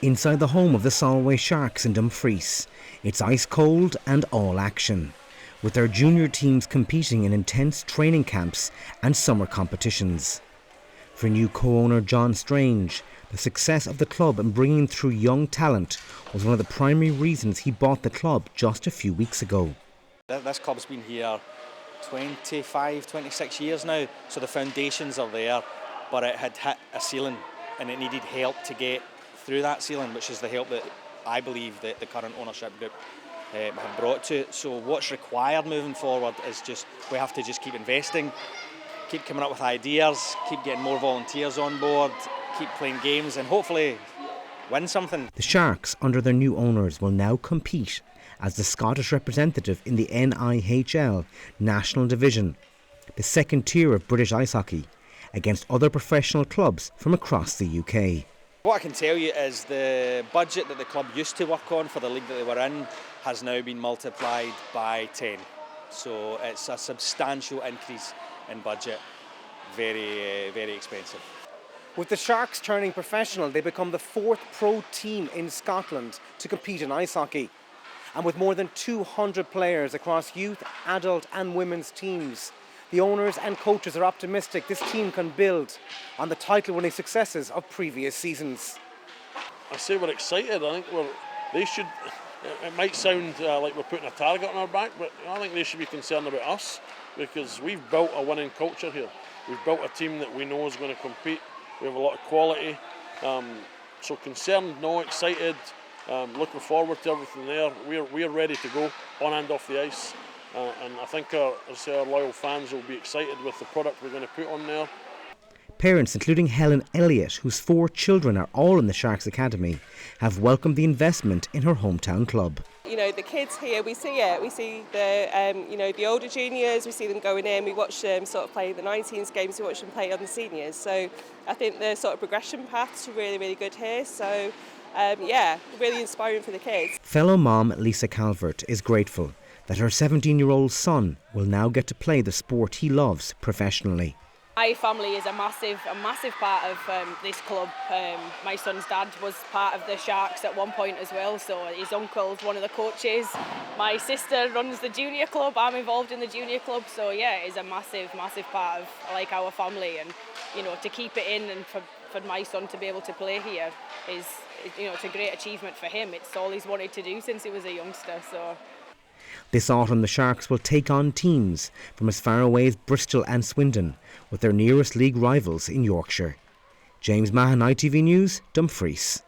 Inside the home of the Solway Sharks in Dumfries, it's ice cold and all action, with their junior teams competing in intense training camps and summer competitions. For new co-owner John Strange, the success of the club in bringing through young talent was one of the primary reasons he bought the club just a few weeks ago. This club's been here 25, 26 years now, so the foundations are there, but it had hit a ceiling and it needed help to get through that ceiling, which is the help that I believe that the current ownership group have brought to it. So what's required moving forward is we have to keep investing, keep coming up with ideas, keep getting more volunteers on board, keep playing games and hopefully win something. The Sharks, under their new owners, will now compete as the Scottish representative in the NIHL National Division, the second tier of British ice hockey, against other professional clubs from across the UK. What I can tell you is the budget that the club used to work on for the league that they were in has now been multiplied by 10. So it's a substantial increase in budget, very, very expensive. With the Sharks turning professional, they become the fourth pro team in Scotland to compete in ice hockey. And with more than 200 players across youth, adult and women's teams, the owners and coaches are optimistic this team can build on the title-winning successes of previous seasons. I say we're excited. I think they should. It might sound like we're putting a target on our back, but I think they should be concerned about us because we've built a winning culture here. We've built a team that we know is going to compete. We have a lot of quality. So concerned, no, excited. Looking forward to everything there. We're ready to go on and off the ice. And I think our loyal fans will be excited with the product we're going to put on there. Parents, including Helen Elliott, whose 4 children are all in the Sharks Academy, have welcomed the investment in her hometown club. You know, the kids here, we see it. We see the, the older juniors, we see them going in, we watch them sort of play the 19s games, we watch them play on the seniors. So I think the sort of progression paths are really, really good here. So, really inspiring for the kids. Fellow mom Lisa Calvert is grateful that her 17-year-old son will now get to play the sport he loves professionally. My family is a massive part of this club. My son's dad was part of the Sharks at one point as well, so his uncle's one of the coaches. My sister runs the junior club, I'm involved in the junior club, so yeah, it's a massive part of our family, and to keep it in and for my son to be able to play here is it's a great achievement for him. It's all he's wanted to do since he was a youngster. So. This autumn the Sharks will take on teams from as far away as Bristol and Swindon, with their nearest league rivals in Yorkshire. James Mahon, ITV News, Dumfries.